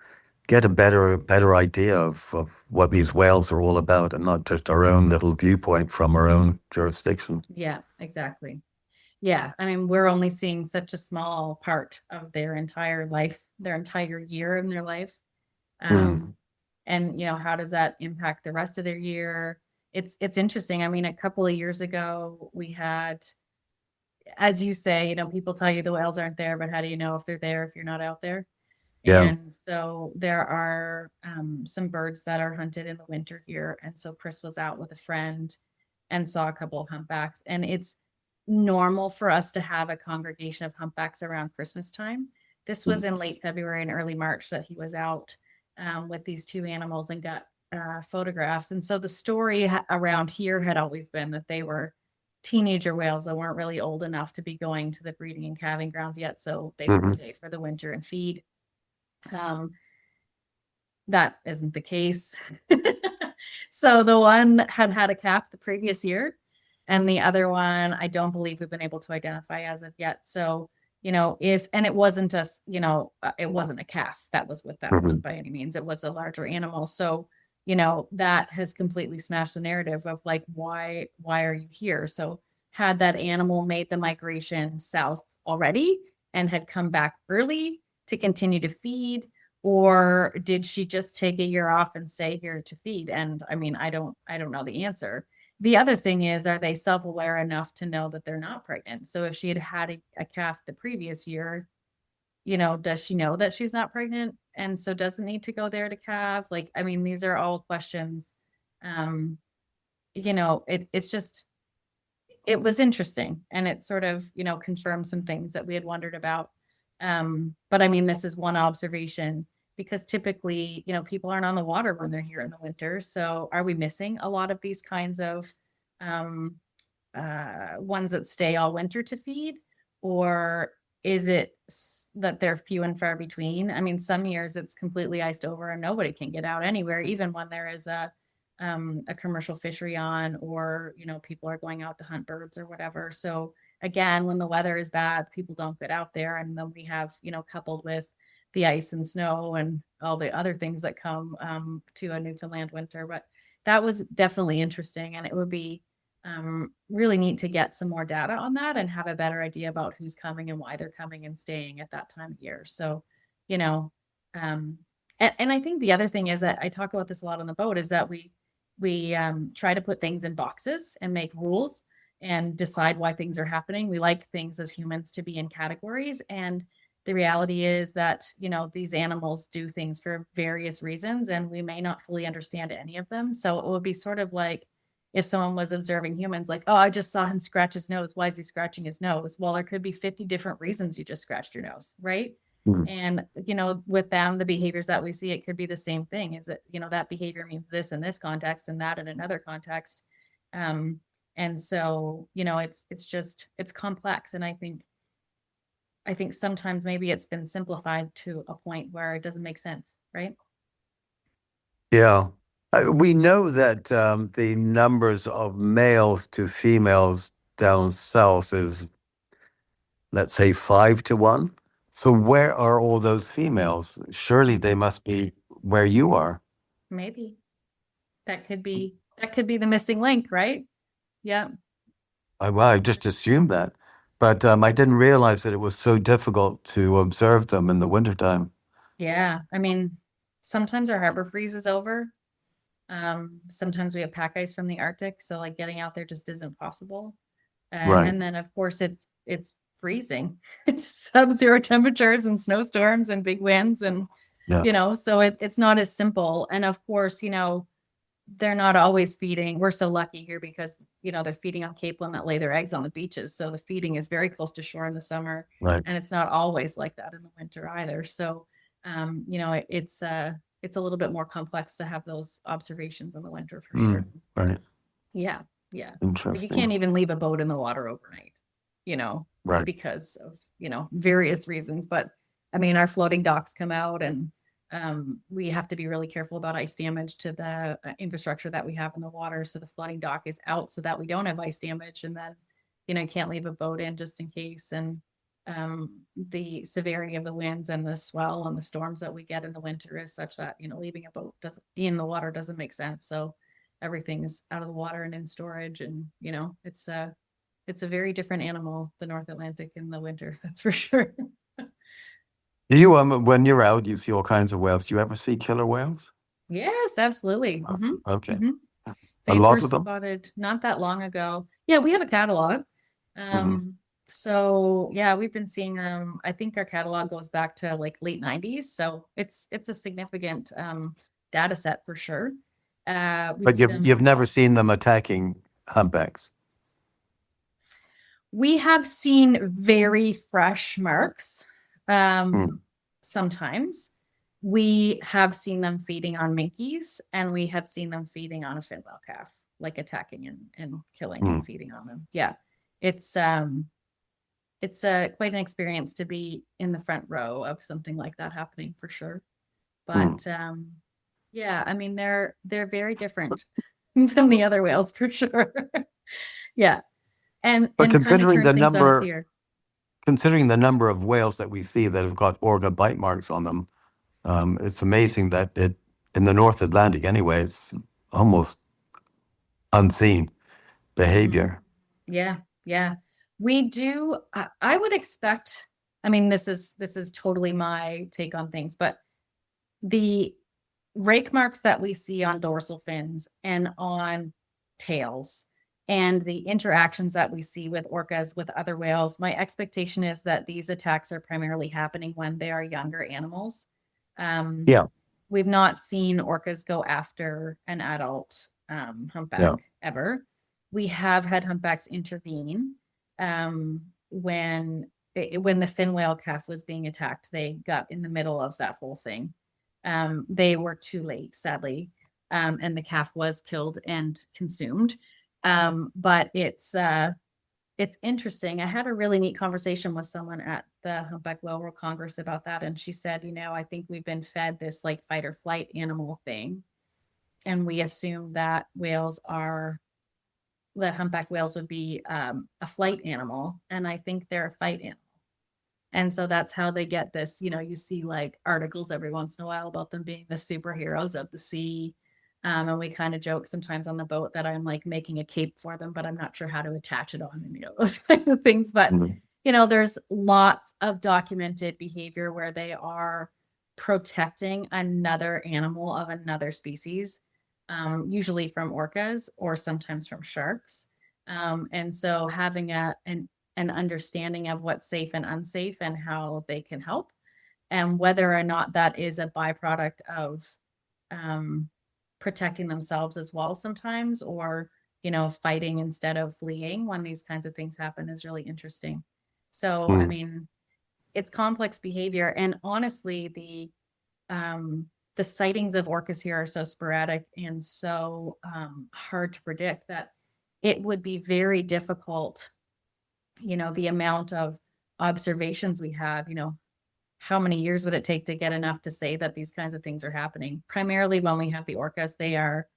get a better idea of what these whales are all about, and not just our own little viewpoint from our own jurisdiction. Yeah, exactly. Yeah. I mean, we're only seeing such a small part of their entire life, their entire year in their life. Um, Mm, and how does that impact the rest of their year? It's interesting. I mean, a couple of years ago, we had, as you say, people tell you the whales aren't there, but how do you know if they're there if you're not out there? yeah. And so there are some birds that are hunted in the winter here. And so Chris was out with a friend and saw a couple of humpbacks. And it's normal for us to have a congregation of humpbacks around Christmas time. This was in late February and early March that he was out with these two animals and got photographs. And so the story around here had always been that they were teenager whales that weren't really old enough to be going to the breeding and calving grounds yet. So they would Mhm. stay for the winter and feed. um, that isn't the case. So the one had had a calf the previous year, and the other one I don't believe we've been able to identify as of yet. So, if, and it wasn't just, it wasn't a calf that was with that one Mhm. by any means. It was a larger animal. So, that has completely smashed the narrative of like, why are you here? So, had that animal made the migration south already and had come back early to continue to feed, or did she just take a year off and stay here to feed? And I mean, I don't know the answer. The other thing is, are they self-aware enough to know that they're not pregnant? So if she had had a calf the previous year, does she know that she's not pregnant and so doesn't need to go there to calve? Like, I mean, these are all questions. um it's just, it was interesting, and it sort of confirmed some things that we had wondered about. But I mean, this is one observation, because typically people aren't on the water when they're here in the winter. So are we missing a lot of these kinds of um ones that stay all winter to feed, or is it that they're few and far between? I mean, some years it's completely iced over and nobody can get out anywhere, even when there is a commercial fishery on, or people are going out to hunt birds or whatever. So again, when the weather is bad, people don't get out there, and then we have coupled with the ice and snow and all the other things that come to a Newfoundland winter. But that was definitely interesting, and it would be really neat to get some more data on that and have a better idea about who's coming and why they're coming and staying at that time of year. So, you know, um, and I think the other thing is that I talk about this a lot on the boat, is that we try to put things in boxes and make rules and decide why things are happening. We like things as humans to be in categories, and the reality is that these animals do things for various reasons, and we may not fully understand any of them. So it would be sort of like if someone was observing humans, like, oh, I just saw him scratch his nose, why is he scratching his nose? Well, there could be 50 different reasons you just scratched your nose, right? Mhm. And with them, the behaviors that we see, it could be the same thing. Is that that behavior means this in this context and that in another context. um and so it's just, it's complex, and I think sometimes maybe it's been simplified to a point where it doesn't make sense, right? Yeah. We know that the numbers of males to females down south is let's say 5 to 1. So where are all those females? Surely they must be where you are. Maybe that could be the missing link, right? Yeah. Well, I just assumed that. But I didn't realize that it was so difficult to observe them in the wintertime. Yeah. I mean, sometimes our harbor freezes over. Sometimes we have pack ice from the Arctic, so like getting out there just isn't possible. Right. And then of course it's freezing. It's sub-zero temperatures and snowstorms and big winds and Yeah. so it's not as simple. And of course, they're not always feeding. We're so lucky here because, they're feeding on capelin that lay their eggs on the beaches. So the feeding is very close to shore in the summer. Right. And it's not always like that in the winter either. So, it's a little bit more complex to have those observations in the winter for sure. Right. Yeah. Yeah. But you can't Interesting. even leave a boat in the water overnight, Right. because of, various reasons. But I mean, our floating docks come out and we have to be really careful about ice damage to the infrastructure that we have in the water. So the floating dock is out so that we don't have ice damage. And then, you can't leave a boat in just in case. And the severity of the winds and the swell and the storms that we get in the winter is such that, leaving a boat in the water doesn't make sense. So everything is out of the water and in storage. And, it's a very different animal, the North Atlantic in the winter. That's for sure. Do you, when you're out, you see all kinds of whales. Do you ever see killer whales? Yes, absolutely. Okay. Hmm. A They lot were of them? spotted not that long ago. Yeah, we have a catalog. Hmm. So yeah, we've been seeing them. I think our catalog goes back to like late 90s. So it's a significant data set for sure. We But see you've them. never seen them attacking humpbacks. We have seen very fresh marks. Mm. Sometimes we have seen them feeding on minkies, and we have seen them feeding on a fin whale calf, like attacking and killing and Mm. feeding on them. Yeah, it's quite an experience to be in the front row of something like that happening for sure. Mm. But yeah, I mean they're very different than the other whales for sure. Yeah, But and kind of turn things on its ear. considering the number of whales that we see that have got orga bite marks on them, it's amazing that in the North Atlantic anyway, it's almost unseen Mhm. behavior. Yeah, yeah. We do. I would expect. I mean, this is totally my take on things, but the rake marks that we see on dorsal fins and on tails, and the interactions that we see with orcas with other whales, my expectation is that these attacks are primarily happening when they are younger animals. Um, Yeah, we've not seen orcas go after an adult yeah. humpback ever. We have had humpbacks intervene when the fin whale calf was being attacked. They got in the middle of that whole thing. They were too late, sadly, and the calf was killed and consumed. But it's interesting. I had a really neat conversation with someone at the Humpback Whale World Congress about that. And she said, I think we've been fed this like fight or flight animal thing. And we assume that humpback whales would be a flight animal. And I think they're a fight animal. And so that's how they get this. You see like articles every once in a while about them being the superheroes of the sea. And we kind of joke sometimes on the boat that I'm like making a cape for them, but I'm not sure how to attach it on and those kind of things. But, Mhm. there's lots of documented behavior where they are protecting another animal of another species, usually from orcas or sometimes from sharks. And so having an understanding of what's safe and unsafe and how they can help, and whether or not that is a byproduct of protecting themselves as well sometimes, or fighting instead of fleeing when these kinds of things happen, is really interesting. So I Mm. mean, it's complex behavior, and honestly the sightings of orcas here are so sporadic and so hard to predict that it would be very difficult, the amount of observations we have, how many years would it take to get enough to say that these kinds of things are happening? Primarily when we have the orcas, they are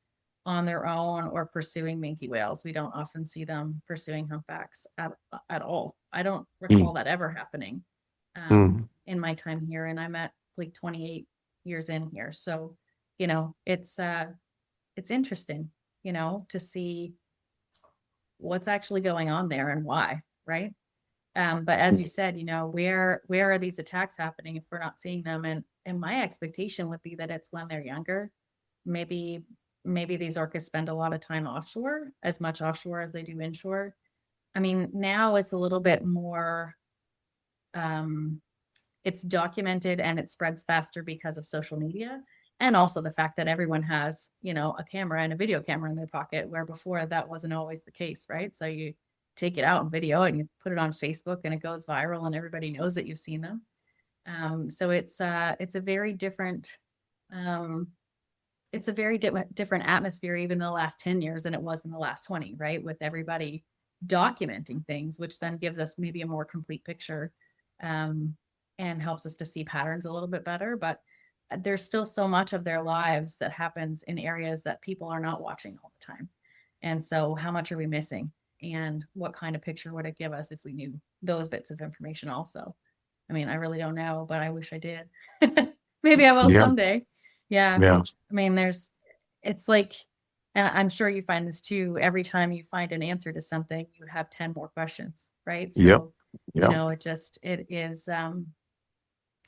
on their own or pursuing minke whales. We don't often see them pursuing humpbacks at all. I don't recall Mm. that ever happening Mm. in my time here, and I'm at like 28 years in here. So, it's interesting, to see what's actually going on there and why, right? But as you said, where are these attacks happening if we're not seeing them? And my expectation would be that it's when they're younger. Maybe maybe these orcas spend a lot of time offshore, as much offshore as they do inshore. I mean, now it's a little bit more um it's documented and it spreads faster because of social media, and also the fact that everyone has, a camera and a video camera in their pocket, where before that wasn't always the case, right? So you take it out in video and you put it on Facebook and it goes viral and everybody knows that you've seen them. So it's a very different um, different atmosphere even in the last 10 years than it was in the last 20, right? With everybody documenting things, which then gives us maybe a more complete picture, um, and helps us to see patterns a little bit better. But there's still so much of their lives that happens in areas that people are not watching all the time. And so, how much are we missing? And what kind of picture would it give us if we knew those bits of information also? I mean, I really don't know, but I wish I did. Maybe I will Yeah. someday. Yeah. Yeah. I mean, it's like, and I'm sure you find this too. Every time you find an answer to something, you have 10 more questions, right? Yep. So, Yeah. it is,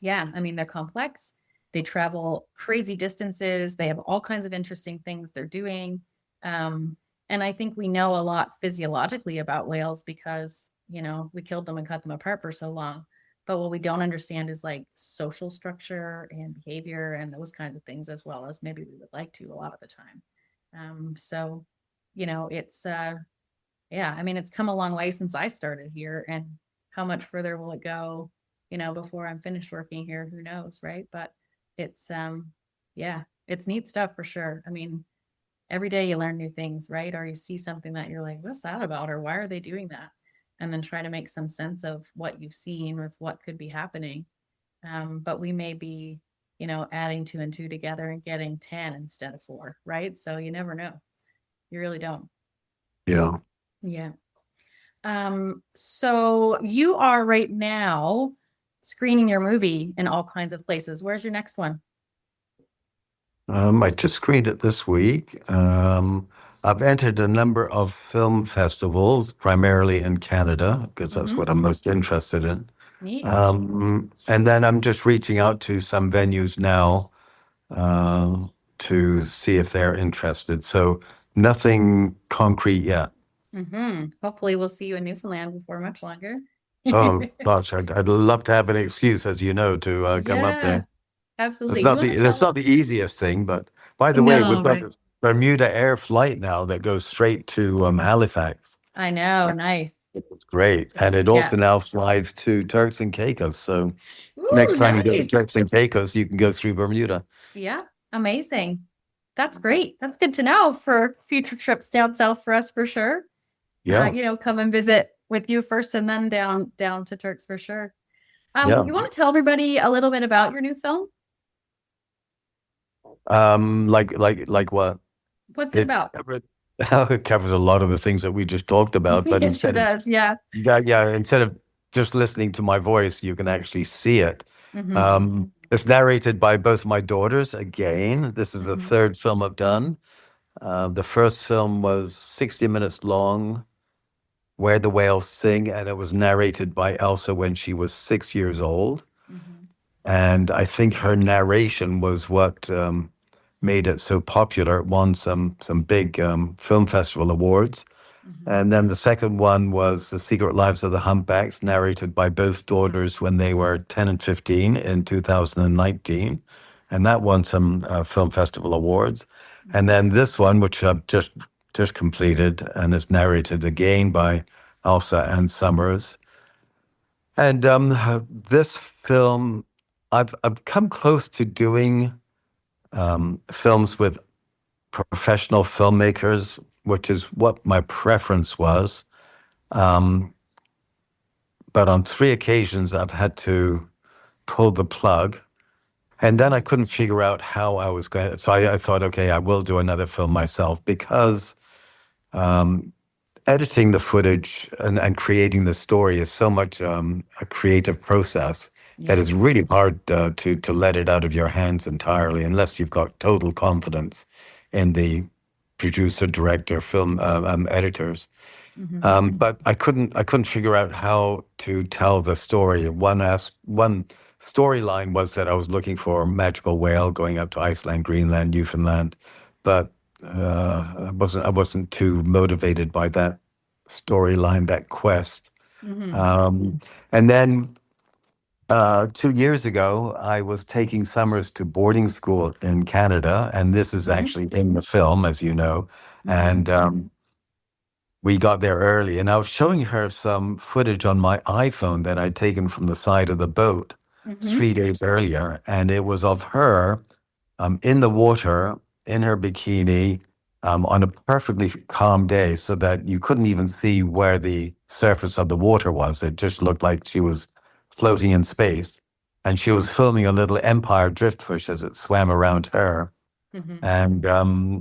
yeah, I mean, they're complex. They travel crazy distances. They have all kinds of interesting things they're doing. Um, and I think we know a lot physiologically about whales because, we killed them and cut them apart for so long. But what we don't understand is like social structure and behavior and those kinds of things, as well as maybe we would like to a lot of the time. So, it's, yeah, I mean, it's come a long way since I started here, and how much further will it go, before I'm finished working here? Who knows, right? But it's, yeah, it's neat stuff for sure. I mean, every day you learn new things, right? Or you see something that you're like, what's that about? Or why are they doing that? And then try to make some sense of what you've seen with what could be happening. But we may be, adding two and two together and getting 10 instead of four, right? So you never know. You really don't. Yeah. Yeah. So you are right now screening your movie in all kinds of places. Where's your next one? I just screened it this week. I've entered a number of film festivals, primarily in Canada, because that's Mm-hmm. what I'm most interested in. Neat. And then I'm just reaching out to some venues now uh, to see if they're interested. So nothing concrete yet. Mm-hmm. Hopefully we'll see you in Newfoundland before much longer. Oh gosh, I'd love to have an excuse, as you know, to come up Yeah, there. absolutely. You want to It's tell? not the easiest thing, but by the way, we've No, got right. a Bermuda Air flight now that goes straight to Halifax. I know. Nice. It's great, and it Yeah. also now flies to Turks and Caicos. So next Ooh, time you go to nice. Turks and Caicos, you can go through Bermuda. Yeah. Amazing. That's great. That's good to know for future trips down south for us for sure. Yeah, Come and visit with you first and then down to Turks for sure. yeah. You want to tell everybody a little bit about your new film? Like what? What's it It about? covered, it covers a lot of the things that we just talked about, but It sure does. Yeah. instead of just listening to my voice, you can actually see it. Mm-hmm. It's narrated by both my daughters. Again, this is the Mm-hmm. third film I've done. The first film was 60 minutes long, Where the Whales Sing, and it was narrated by Elsa when she was 6 years old. Mm-hmm. And I think her narration was what made it so popular. It won some big film festival awards. Mm-hmm. And then the second one was The Secret Lives of the Humpbacks, narrated by both daughters when they were 10 and 15 in 2019. And that won some film festival awards. And then this one, which I've just completed, and is narrated again by Elsa and Summers. And this film, I've come close to doing films with professional filmmakers, which is what my preference was. Um, but on three occasions, I've had to pull the plug. And then I couldn't figure out how I was going to. So I thought, okay, I will do another film myself because um, editing the footage and creating the story is so much a creative process that Yeah. is really hard to let it out of your hands entirely unless you've got total confidence in the producer, director, film editors. Hmm. But I couldn't figure out how to tell the story. One storyline was that I was looking for a magical whale going up to Iceland, Greenland, Newfoundland, but I wasn't too motivated by that storyline, that quest. Hmm. Um, and then 2 years ago, I was taking summers to boarding school in Canada, and this is Hmm. actually in the film, as you know, Hmm. and we got there early, and I was showing her some footage on my iPhone that I'd taken from the side of the boat Hmm. 3 days earlier, and it was of her in the water in her bikini on a perfectly calm day, so that you couldn't even see where the surface of the water was. It just looked like she was floating in space, and she was filming a little empire driftfish as it swam around her. Hmm. And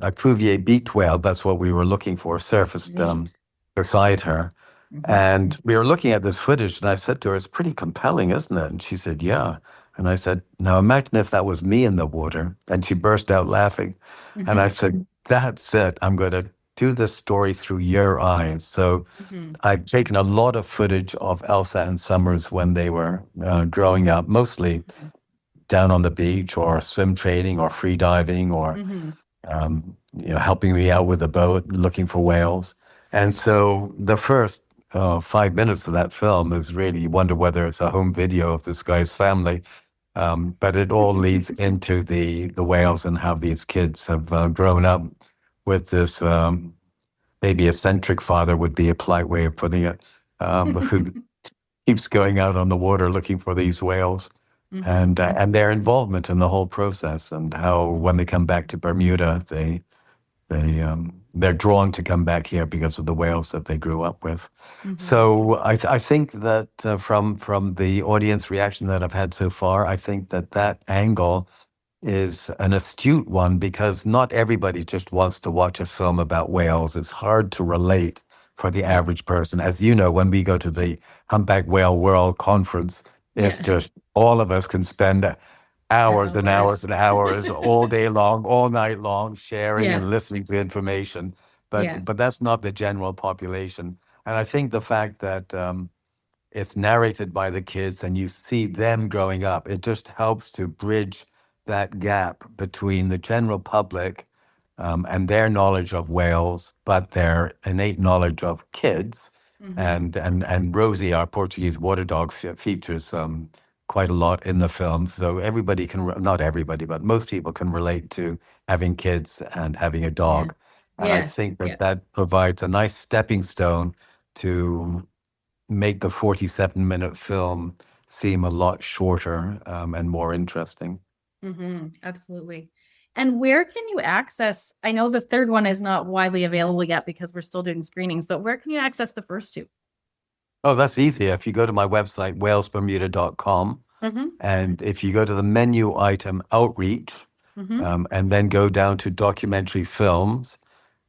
a Cuvier beaked whale, that's what we were looking for, surfaced Neat. beside her. Hmm. And we were looking at this footage, and I said to her, "It's pretty compelling, isn't it?" And she said, "Yeah." And I said, "Now imagine if that was me in the water." And she burst out laughing. And I Hmm. said, "That's it. I'm going to do this story through your eyes." So Hmm. I've taken a lot of footage of Elsa and Summers when they were growing up, mostly down on the beach or swim training or free diving or Hmm. helping me out with the boat, looking for whales. And so the first 5 minutes of that film is really, you wonder whether it's a home video of this guy's family. But it all leads into the whales and how these kids have grown up with this maybe eccentric father would be a polite way of putting it, who keeps going out on the water looking for these whales Hmm. and their involvement in the whole process and how when they come back to Bermuda, they're drawn to come back here because of the whales that they grew up with. Hmm. So I think that from the audience reaction that I've had so far, I think that angle is an astute one because not everybody just wants to watch a film about whales. It's hard to relate for the Yeah. average person. As you know, when we go to the Humpback Whale World Conference, it's Yeah. just all of us can spend hours and hours Hours. and hours all day long, all night long, sharing Yeah. and listening to information. Yeah. But that's not the general population. And I think the fact that it's narrated by the kids and you see them growing up, it just helps to bridge that gap between the general public and their knowledge of whales, but their innate knowledge of kids. Hmm. And Rosie, our Portuguese water dog, features quite a lot in the film. So everybody can, not everybody, but most people can relate to having kids and having a Yeah. dog. And I Yeah. think Yeah. that provides a nice stepping stone to make the 47-minute film seem a lot shorter and more interesting. Hmm. Absolutely. And where can you access? I know the third one is not widely available yet because we're still doing screenings, but where can you access the first two? Oh, that's easy. If you go to my website, whalesbermuda.com, Hmm. and if you go to the menu item Outreach, Hmm. and then go down to documentary films,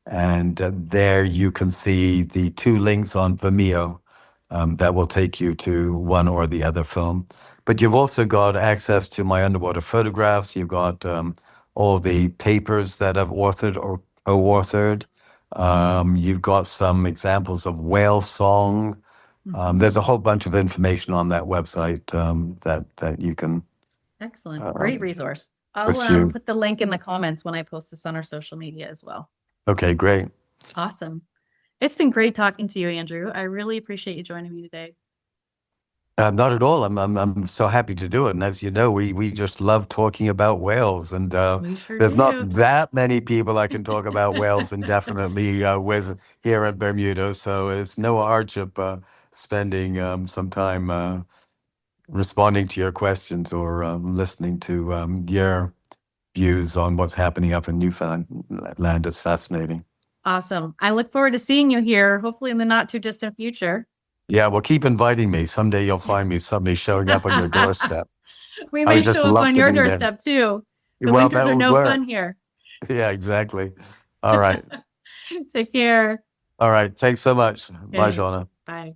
and there you can see the two links on Vimeo that will take you to one or the other film. But you've also got access to my underwater photographs. You've got all the papers that I've authored or co-authored. You've got some examples of whale song. Hmm. There's a whole bunch of information on that website that you can Excellent. Great um, resource. I'll pursue. put the link in the comments when I post this on our social media as well. Okay, great. Awesome. It's been great talking to you, Andrew. I really appreciate you joining me today. Not at all. I'm so happy to do it. And as you know, we just love talking about whales. And We sure there's not do. that many people I can talk about whales indefinitely with here at Bermuda. So it's no hardship spending some time responding to your questions or listening to your views on what's happening up in Newfoundland. It's fascinating. Awesome. I look forward to seeing you here, hopefully in the not too distant future. Yeah, well, keep inviting me. Someday you'll find me suddenly showing up on your doorstep. We I may would just show up love on to your be there. doorstep too. The Well, winters that are would no work. fun here. Yeah, exactly. All right. Take care. All right. Thanks so much. Bye, Okay. Shauna. Bye.